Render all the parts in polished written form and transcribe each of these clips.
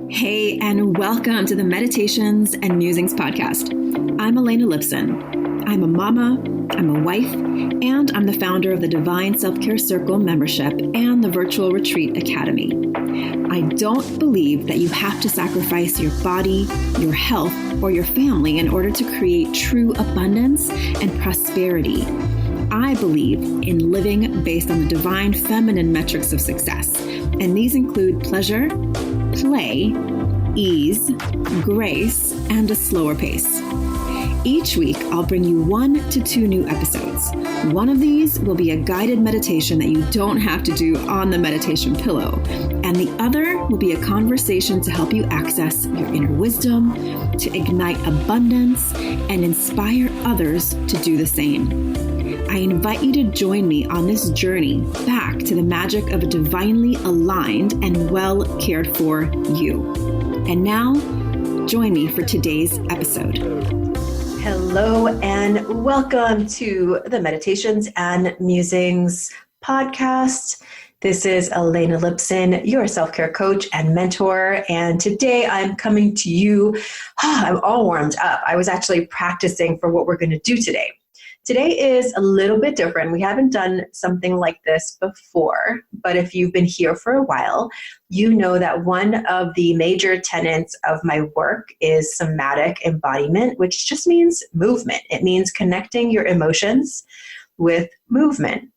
Hey, and welcome to the Meditations and Musings podcast. I'm Elena Lipson. I'm a mama, I'm a wife, and I'm the founder of the Divine Self-Care Circle membership and the Virtual Retreat Academy. I don't believe that you have to sacrifice your body, your health, or your family in order to create true abundance and prosperity. I believe in living based on the divine feminine metrics of success, and these include pleasure, play, ease, grace, and a slower pace. Each week, I'll bring you 1 to 2 new episodes. One of these will be a guided meditation that you don't have to do on the meditation pillow, and the other will be a conversation to help you access your inner wisdom, to ignite abundance, and inspire others to do the same. I invite you to join me on this journey back to the magic of a divinely aligned and well cared for you. And now, join me for today's episode. Hello and welcome to the Meditations and Musings podcast. This is Elena Lipson, your self-care coach and mentor. And today I'm coming to you, I'm all warmed up. I was actually practicing for what we're going to do today. Today is a little bit different. We haven't done something like this before, but if you've been here for a while, you know that one of the major tenets of my work is somatic embodiment, which just means movement. It means connecting your emotions with movement.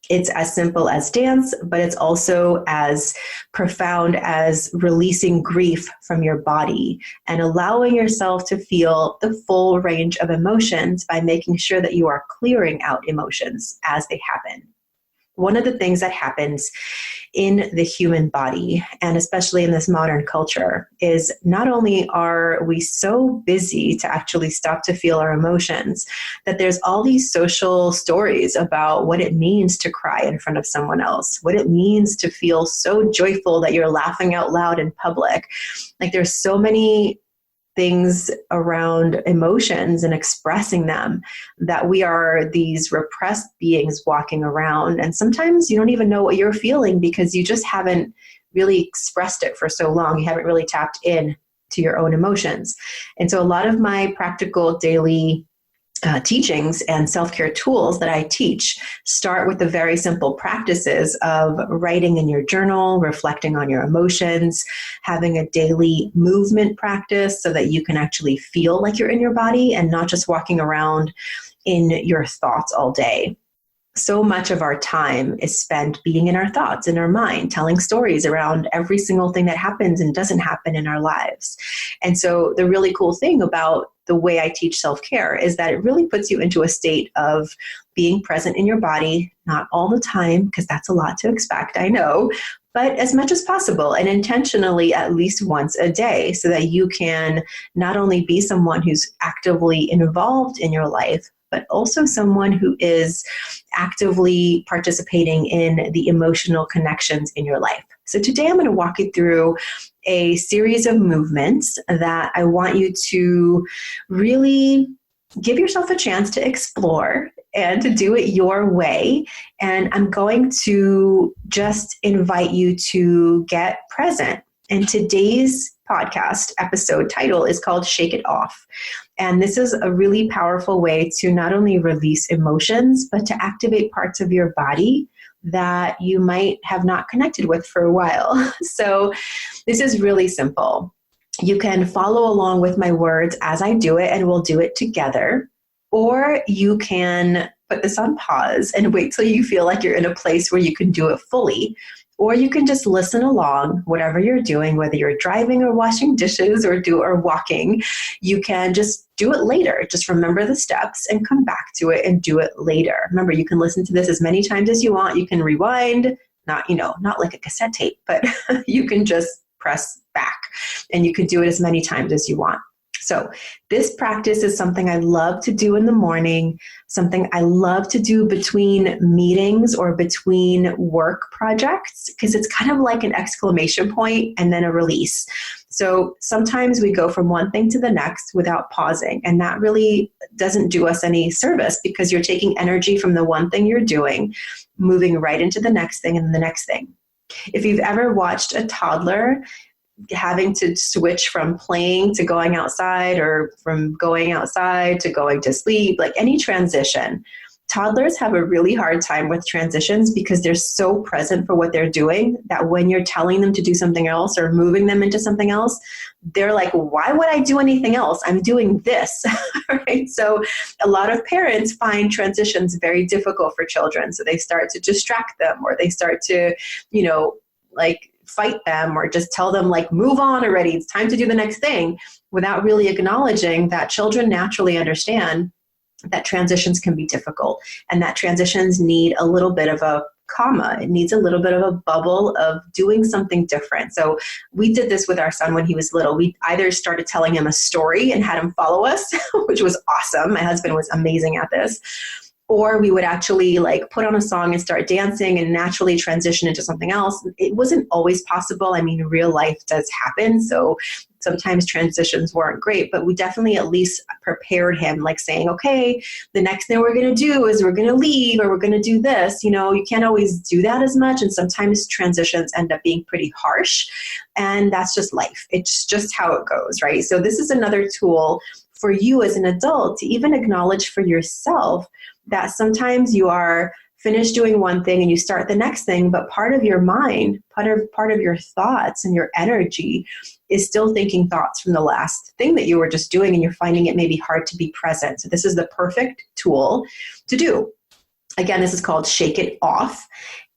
It's as simple as dance, but it's also as profound as releasing grief from your body and allowing yourself to feel the full range of emotions by making sure that you are clearing out emotions as they happen. One of the things that happens in the human body, and especially in this modern culture, is not only are we so busy to actually stop to feel our emotions, that there's all these social stories about what it means to cry in front of someone else, what it means to feel so joyful that you're laughing out loud in public. Like there's so many things around emotions and expressing them that we are these repressed beings walking around. And sometimes you don't even know what you're feeling because you just haven't really expressed it for so long. You haven't really tapped in to your own emotions. And so a lot of my practical daily teachings and self-care tools that I teach start with the very simple practices of writing in your journal, reflecting on your emotions, having a daily movement practice so that you can actually feel like you're in your body and not just walking around in your thoughts all day. So much of our time is spent being in our thoughts, in our mind, telling stories around every single thing that happens and doesn't happen in our lives. And so the really cool thing about the way I teach self-care is that it really puts you into a state of being present in your body, not all the time, because that's a lot to expect, I know, but as much as possible and intentionally at least once a day so that you can not only be someone who's actively involved in your life, but also someone who is actively participating in the emotional connections in your life. So today I'm going to walk you through a series of movements that I want you to really give yourself a chance to explore and to do it your way. And I'm going to just invite you to get present. And today's podcast episode title is called Shake It Off. And this is a really powerful way to not only release emotions, but to activate parts of your body that you might have not connected with for a while. So this is really simple. You can follow along with my words as I do it, and we'll do it together. Or you can put this on pause and wait till you feel like you're in a place where you can do it fully. Or you can just listen along, whatever you're doing, whether you're driving or washing dishes or walking, you can just do it later. Just remember the steps and come back to it and do it later. Remember, you can listen to this as many times as you want. You can rewind, not like a cassette tape, but you can just press back and you can do it as many times as you want. So this practice is something I love to do in the morning, something I love to do between meetings or between work projects, because it's kind of like an exclamation point and then a release. So sometimes we go from one thing to the next without pausing, and that really doesn't do us any service because you're taking energy from the one thing you're doing, moving right into the next thing and the next thing. If you've ever watched a toddler having to switch from playing to going outside, or from going outside to going to sleep, like any transition. Toddlers have a really hard time with transitions because they're so present for what they're doing that when you're telling them to do something else or moving them into something else, they're like, why would I do anything else? I'm doing this, right? So a lot of parents find transitions very difficult for children. So they start to distract them, or they start to, like fight them, or just tell them like, move on already. It's time to do the next thing, without really acknowledging that children naturally understand that transitions can be difficult, and that transitions need a little bit of a comma. It needs a little bit of a bubble of doing something different. So we did this with our son when he was little. We either started telling him a story and had him follow us, which was awesome. My husband was amazing at this. Or we would actually like put on a song and start dancing and naturally transition into something else. It wasn't always possible. I mean, real life does happen. So sometimes transitions weren't great, but we definitely at least prepared him, like saying, okay, the next thing we're going to do is we're going to leave, or we're going to do this. You can't always do that as much. And sometimes transitions end up being pretty harsh, and that's just life. It's just how it goes, right? So this is another tool for you as an adult to even acknowledge for yourself that sometimes you are finished doing one thing and you start the next thing, but part of your mind, part of your thoughts and your energy is still thinking thoughts from the last thing that you were just doing, and you're finding it maybe hard to be present. So this is the perfect tool to do. Again, this is called Shake It Off.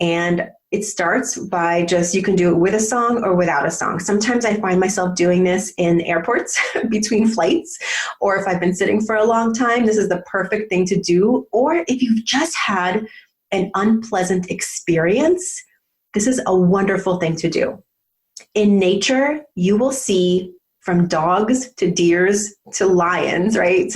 And it starts by you can do it with a song or without a song. Sometimes I find myself doing this in airports between flights, or if I've been sitting for a long time, this is the perfect thing to do. Or if you've just had an unpleasant experience, this is a wonderful thing to do. In nature, you will see from dogs to deers to lions, right?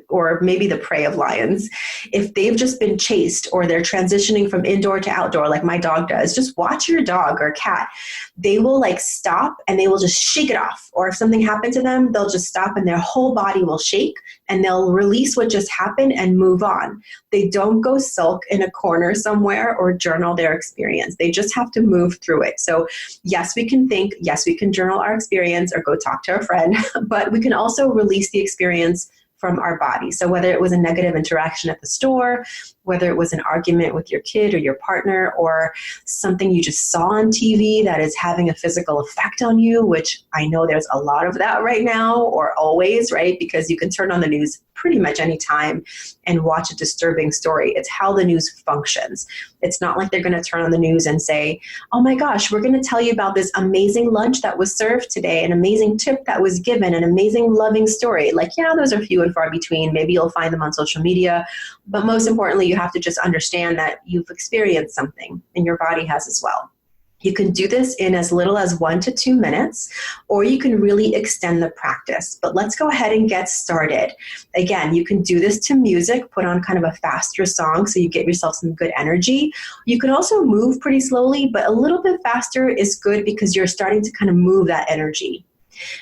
Or maybe the prey of lions. If they've just been chased, or they're transitioning from indoor to outdoor, like my dog does, just watch your dog or cat. They will like stop and they will just shake it off. Or if something happened to them, they'll just stop and their whole body will shake, and they'll release what just happened and move on. They don't go sulk in a corner somewhere or journal their experience. They just have to move through it. So yes, we can think, yes, we can journal our experience or go talk to a friend, but we can also release the experience from our body. So whether it was a negative interaction at the store, whether it was an argument with your kid or your partner, or something you just saw on TV that is having a physical effect on you, which I know there's a lot of that right now, or always, right? Because you can turn on the news pretty much any time and watch a disturbing story. It's how the news functions. It's not like they're going to turn on the news and say, oh my gosh, we're going to tell you about this amazing lunch that was served today, an amazing tip that was given, an amazing loving story. Like, yeah, those are few and far between. Maybe you'll find them on social media, but most importantly, you have to just understand that you've experienced something, and your body has as well. You can do this in as little as 1 to 2 minutes, or you can really extend the practice. But let's go ahead and get started. Again, you can do this to music, put on kind of a faster song so you get yourself some good energy. You can also move pretty slowly, but a little bit faster is good because you're starting to kind of move that energy.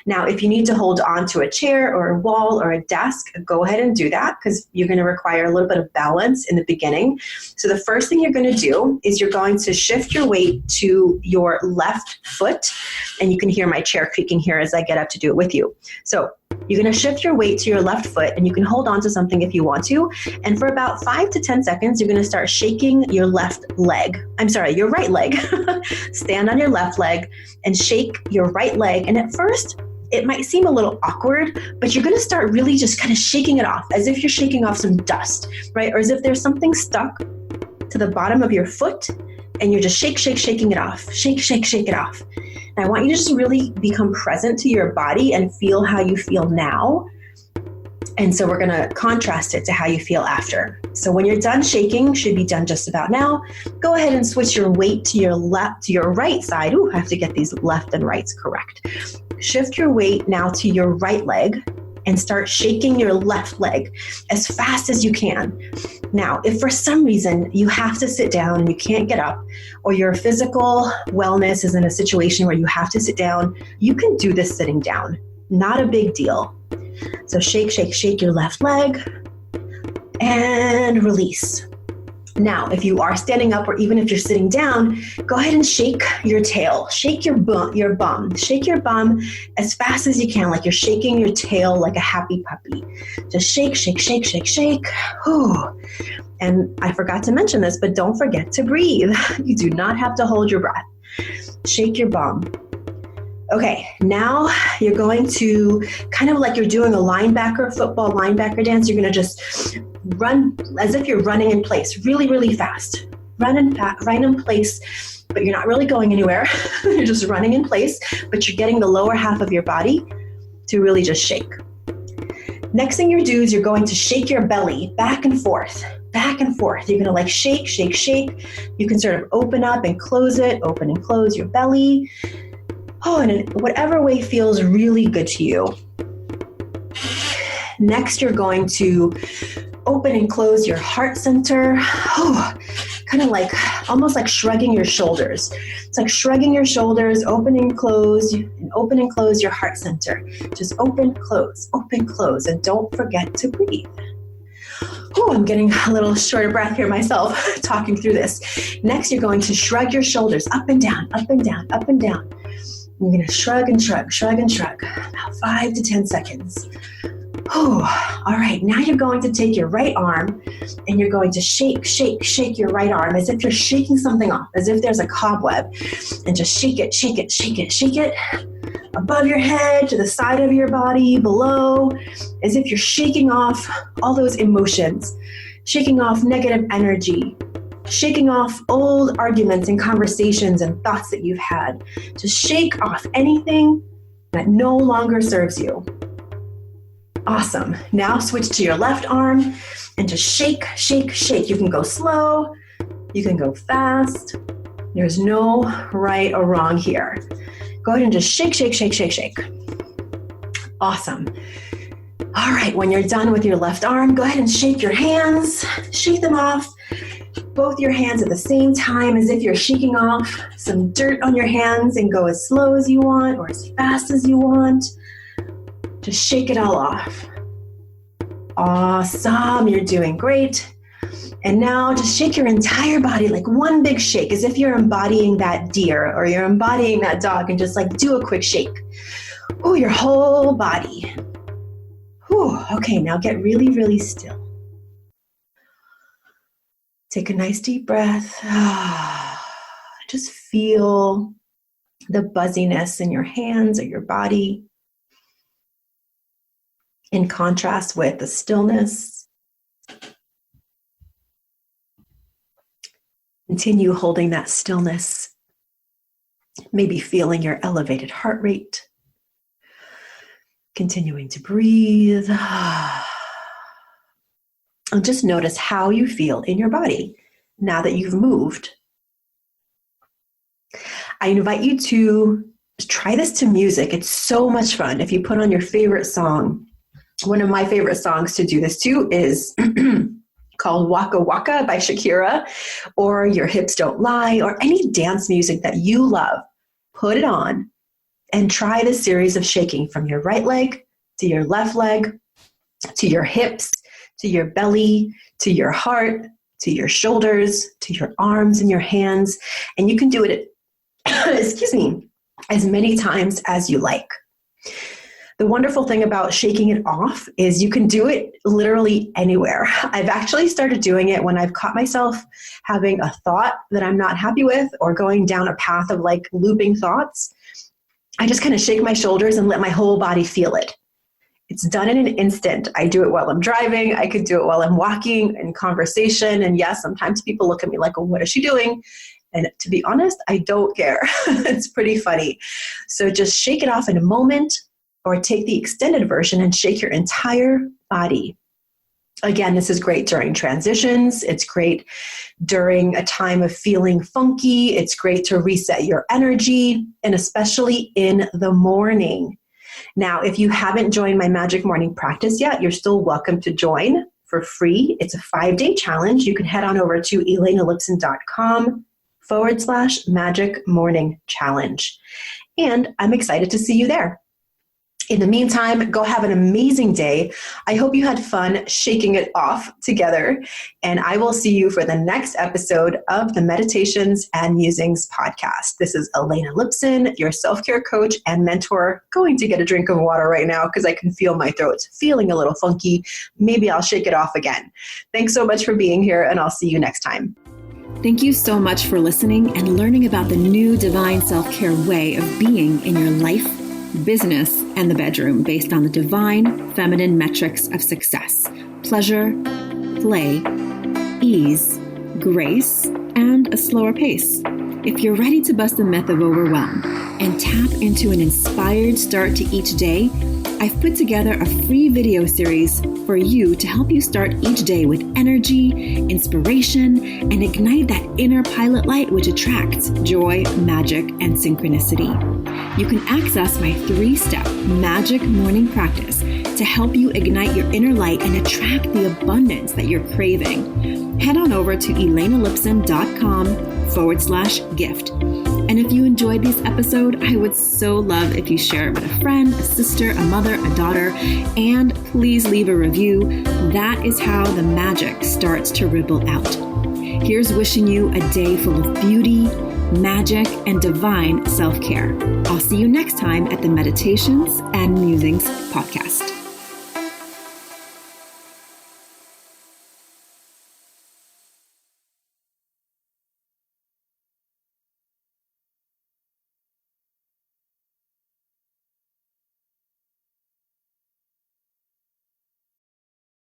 Now, if you need to hold on to a chair or a wall or a desk, go ahead and do that, because you're going to require a little bit of balance in the beginning. So the first thing you're going to do is you're going to shift your weight to your left foot. And you can hear my chair creaking here as I get up to do it with you. So you're going to shift your weight to your left foot, and you can hold on to something if you want to. And for about 5 to 10 seconds, you're going to start shaking your your right leg. Stand on your left leg and shake your right leg. And at first, it might seem a little awkward, but you're going to start really just kind of shaking it off, as if you're shaking off some dust, right? Or as if there's something stuck to the bottom of your foot, and you're just shaking it off. Shake it off. And I want you to just really become present to your body and feel how you feel now. And so we're going to contrast it to how you feel after. So when you're done shaking, should be done just about now, go ahead and switch your weight to your right side. Ooh, I have to get these left and rights correct. Shift your weight now to your right leg and start shaking your left leg as fast as you can. Now, if for some reason you have to sit down and you can't get up, or your physical wellness is in a situation where you have to sit down, you can do this sitting down. Not a big deal. So shake your left leg and release. Now, if you are standing up or even if you're sitting down, go ahead and shake your tail. Shake your bum. Shake your bum as fast as you can, like you're shaking your tail like a happy puppy. Just shake, shake, shake, shake, shake. Whew. And I forgot to mention this, but don't forget to breathe. You do not have to hold your breath. Shake your bum. Okay, now you're going to kind of like you're doing a linebacker, football linebacker dance. You're going to just run as if you're running in place, really, really fast. Run in place, but you're not really going anywhere. You're just running in place, but you're getting the lower half of your body to really just shake. Next thing you do is you're going to shake your belly back and forth, back and forth. You're going to like shake, shake, shake. You can sort of open up and close it, open and close your belly. Oh, and in whatever way feels really good to you. Next, you're going to open and close your heart center. Oh, kind of like, almost like shrugging your shoulders. It's like shrugging your shoulders, open and close your heart center. Just open, close, and don't forget to breathe. Oh, I'm getting a little short of breath here myself talking through this. Next, you're going to shrug your shoulders up and down, up and down, up and down. You're going to shrug and shrug, shrug and shrug, about 5 to 10 seconds. Oh, all right, now you're going to take your right arm and you're going to shake, shake, shake your right arm as if you're shaking something off, as if there's a cobweb, and just shake it, shake it, shake it, shake it, above your head, to the side of your body, below, as if you're shaking off all those emotions, shaking off negative energy, shaking off old arguments and conversations and thoughts that you've had. Just shake off anything that no longer serves you. Awesome. Now switch to your left arm and just shake, shake, shake. You can go slow. You can go fast. There's no right or wrong here. Go ahead and just shake, shake, shake, shake, shake. Awesome. All right. When you're done with your left arm, go ahead and shake your hands. Shake them off. Both your hands at the same time as if you're shaking off some dirt on your hands, and go as slow as you want or as fast as you want. Just shake it all off. Awesome. You're doing great. And now just shake your entire body, like one big shake, as if you're embodying that deer or you're embodying that dog, and just like do a quick shake. Oh, your whole body. Whew. Okay, now get really, really still. Take a nice deep breath. Just feel the buzziness in your hands or your body, in contrast with the stillness. Continue holding that stillness, maybe feeling your elevated heart rate. Continuing to breathe. And just notice how you feel in your body now that you've moved. I invite you to try this to music. It's so much fun. If you put on your favorite song, one of my favorite songs to do this to is called Waka Waka by Shakira, or Your Hips Don't Lie, or any dance music that you love. Put it on and try this series of shaking from your right leg to your left leg, to your hips, to your belly, to your heart, to your shoulders, to your arms and your hands. And you can do it, as many times as you like. The wonderful thing about shaking it off is you can do it literally anywhere. I've actually started doing it when I've caught myself having a thought that I'm not happy with, or going down a path of like looping thoughts. I just kind of shake my shoulders and let my whole body feel it. It's done in an instant. I do it while I'm driving. I could do it while I'm walking, in conversation. And yes, sometimes people look at me like, well, what is she doing? And to be honest, I don't care. It's pretty funny. So just shake it off in a moment, or take the extended version and shake your entire body. Again, this is great during transitions. It's great during a time of feeling funky. It's great to reset your energy, and especially in the morning. Now, if you haven't joined my Magic Morning Practice yet, you're still welcome to join for free. It's a 5-day challenge. You can head on over to elenalipson.com/Magic Morning Challenge. And I'm excited to see you there. In the meantime, go have an amazing day. I hope you had fun shaking it off together. And I will see you for the next episode of the Meditations and Musings podcast. This is Elena Lipson, your self-care coach and mentor. Going to get a drink of water right now because I can feel my throat feeling a little funky. Maybe I'll shake it off again. Thanks so much for being here, and I'll see you next time. Thank you so much for listening and learning about the new divine self-care way of being in your life, business, and the bedroom based on the divine feminine metrics of success: pleasure, play, ease, grace, and a slower pace. If you're ready to bust the myth of overwhelm and tap into an inspired start to each day, I've put together a free video series for you to help you start each day with energy, inspiration, and ignite that inner pilot light which attracts joy, magic, and synchronicity. You can access my 3-step magic morning practice to help you ignite your inner light and attract the abundance that you're craving. Head on over to elenalipson.com/gift. And if you enjoyed this episode, I would so love if you share it with a friend, a sister, a mother, a daughter, and please leave a review. That is how the magic starts to ripple out. Here's wishing you a day full of beauty, magic, and divine self-care. I'll see you next time at the Meditations and Musings podcast.